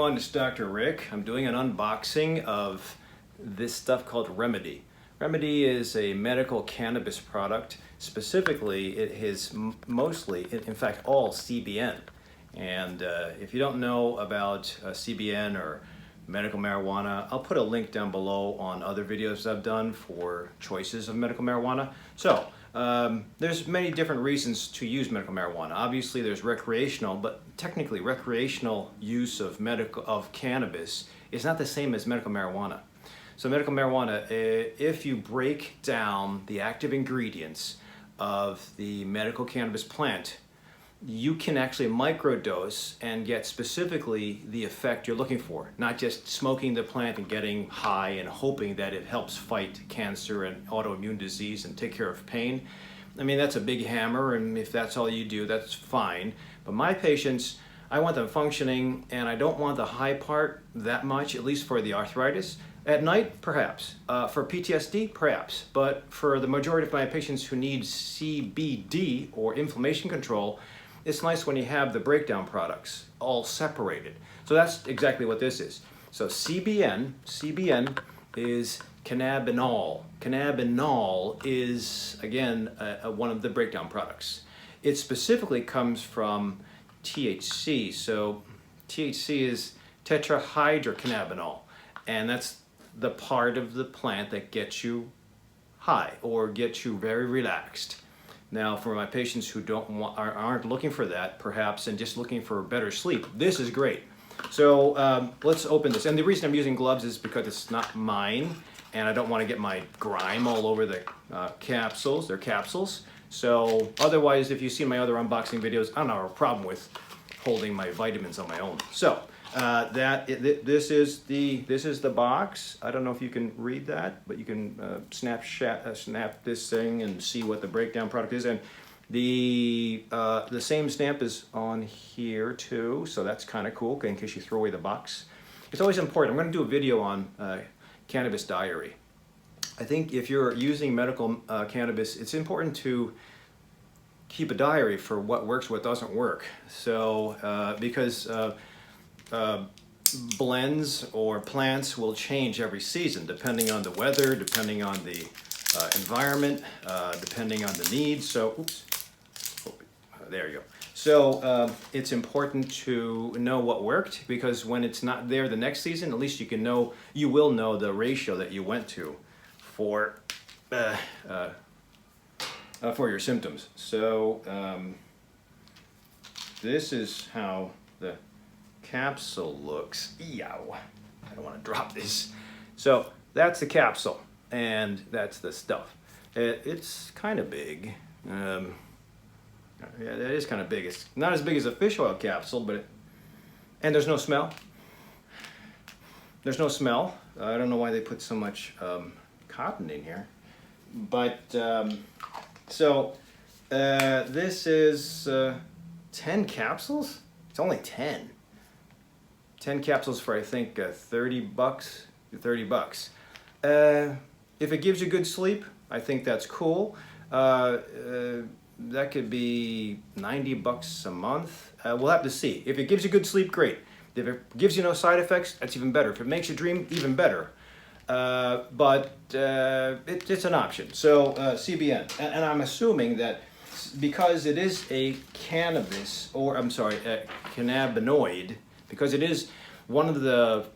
everyone, it's Dr. Rick. I'm doing an unboxing of this stuff called Remedy. Remedy is a medical cannabis product. Specifically, it is mostly, in fact, all CBN. And if you don't know about CBN or medical marijuana, I'll put a link down below on other videos I've done for choices of medical marijuana. So there's many different reasons to use medical marijuana. Obviously there's recreational, but technically recreational use of cannabis is not the same as medical marijuana. So medical marijuana, if you break down the active ingredients of the medical cannabis plant, you can actually microdose and get specifically the effect you're looking for, not just smoking the plant and getting high and hoping that it helps fight cancer and autoimmune disease and take care of pain. I mean, that's a big hammer, and if that's all you do, that's fine. But my patients, I want them functioning, and I don't want the high part that much, at least for the arthritis. At night, perhaps. For PTSD, perhaps. But for the majority of my patients who need CBD or inflammation control, it's nice when you have the breakdown products all separated. So that's exactly what this is. So CBN is cannabinol. Cannabinol is, again, one of the breakdown products. It specifically comes from THC. So THC is tetrahydrocannabinol, and that's the part of the plant that gets you high or gets you very relaxed. Now, for my patients who aren't looking for that, perhaps, and just looking for better sleep, this is great. So let's open this. And the reason I'm using gloves is because it's not mine, and I don't want to get my grime all over the capsules. They're capsules. So otherwise, if you see my other unboxing videos, I don't have a problem with holding my vitamins on my own. So this is the box. I don't know if you can read that, but you can snap this thing and see what the breakdown product is. And the same stamp is on here too, so that's kind of cool in case you throw away the box. It's always important. I'm going to do a video on cannabis diary. I think if you're using medical cannabis, it's important to keep a diary for what works, what doesn't work. So because blends or plants will change every season depending on the weather, depending on the environment, depending on the needs. So, oops, there you go. So it's important to know what worked, because when it's not there the next season, at least you will know the ratio that you went to for your symptoms. So this is how the capsule looks. Yow. I don't want to drop this. So that's the capsule, and that's the stuff. It's kind of big. Yeah, it is kind of big. It's not as big as a fish oil capsule, and there's no smell. There's no smell. I don't know why they put so much cotton in here, but so this is 10 capsules. It's only 10. 10 capsules for, I think, 30 bucks. If it gives you good sleep, I think that's cool. That could be 90 bucks a month. We'll have to see. If it gives you good sleep, great. If it gives you no side effects, that's even better. If it makes you dream, even better. But it's an option. So CBN, and I'm assuming that because it is a cannabinoid, because it is one of the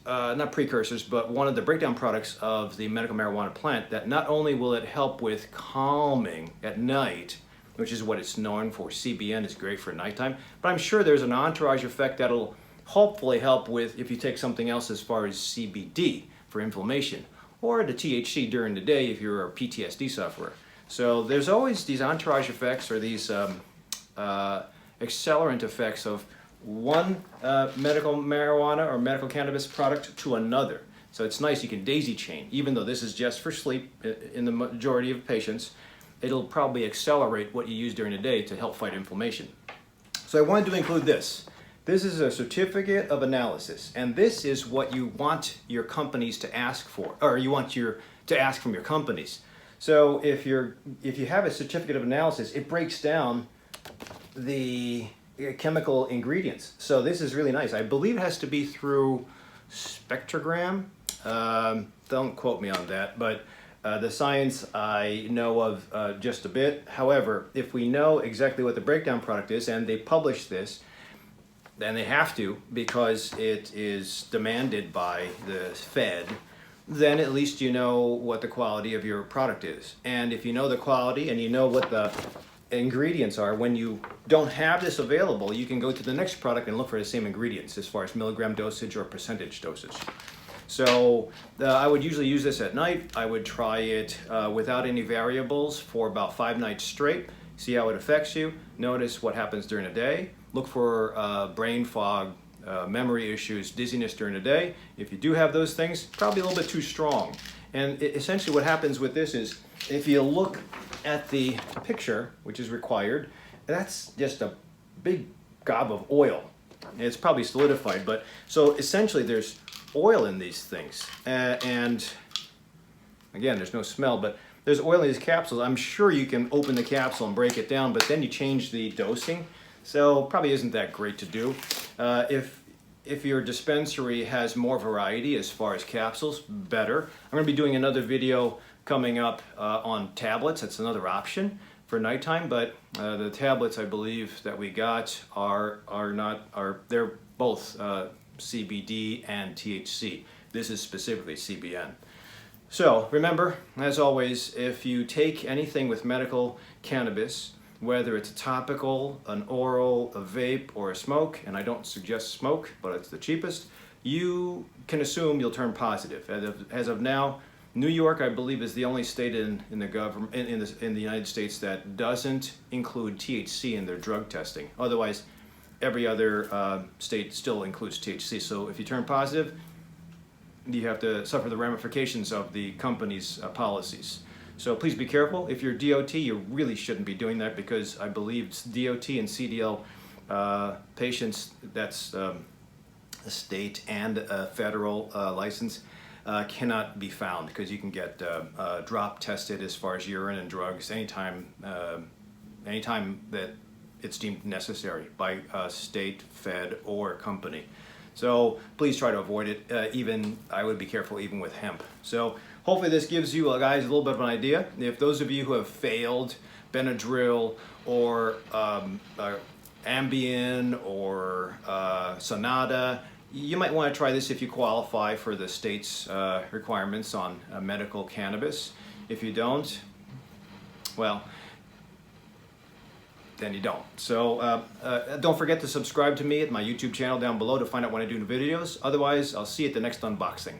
not precursors, but one of the breakdown products of the medical marijuana plant, that not only will it help with calming at night, which is what it's known for. CBN is great for nighttime, but I'm sure there's an entourage effect that'll hopefully help with if you take something else as far as CBD for inflammation, or the THC during the day if you're a PTSD sufferer. So there's always these entourage effects, or these accelerant effects of one medical marijuana or medical cannabis product to another. So it's nice, you can daisy chain. Even though this is just for sleep in the majority of patients, it'll probably accelerate what you use during the day to help fight inflammation. So I wanted to include this. This is a certificate of analysis, and this is what you want your companies to ask for, or you want to ask from your companies. So if you have a certificate of analysis, it breaks down the chemical ingredients. So this is really nice. I believe it has to be through spectrogram. Don't quote me on that, but the science I know of just a bit. However, if we know exactly what the breakdown product is, and they publish this, then they have to because it is demanded by the Fed, then at least you know what the quality of your product is. And if you know the quality and you know what the ingredients are, when you don't have this available, you can go to the next product and look for the same ingredients as far as milligram dosage or percentage dosage. So I would usually use this at night. I would try it without any variables for about 5 nights straight. See how it affects you. Notice what happens during the day. Look for brain fog, memory issues, dizziness during the day. If you do have those things, probably a little bit too strong. And essentially what happens with this is, if you look at the picture, which is required, that's just a big gob of oil. It's probably solidified, but so essentially there's oil in these things. And again, there's no smell, but there's oil in these capsules. I'm sure you can open the capsule and break it down, but then you change the dosing. So probably isn't that great to do. If your dispensary has more variety as far as capsules, better. I'm going to be doing another video coming up on tablets. That's another option for nighttime, but the tablets I believe that we got they're both CBD and THC. This is specifically CBN. So remember, as always, if you take anything with medical cannabis, whether it's a topical, an oral, a vape, or a smoke, and I don't suggest smoke, but it's the cheapest, you can assume you'll turn positive. As of now, New York, I believe, is the only state in the government in the United States that doesn't include THC in their drug testing. Otherwise, every other state still includes THC. So if you turn positive, you have to suffer the ramifications of the company's policies. So please be careful. If you're DOT, you really shouldn't be doing that, because I believe DOT and CDL patients, that's a state and a federal license, cannot be found, because you can get drop tested as far as urine and drugs anytime that it's deemed necessary by a state, fed, or company. So please try to avoid it. I would be careful even with hemp. So hopefully this gives you guys a little bit of an idea. If those of you who have failed Benadryl or Ambien or Sonata, you might want to try this if you qualify for the state's requirements on medical cannabis. If you don't, well, then you don't. So don't forget to subscribe to me at my YouTube channel down below to find out when I do new videos. Otherwise, I'll see you at the next unboxing.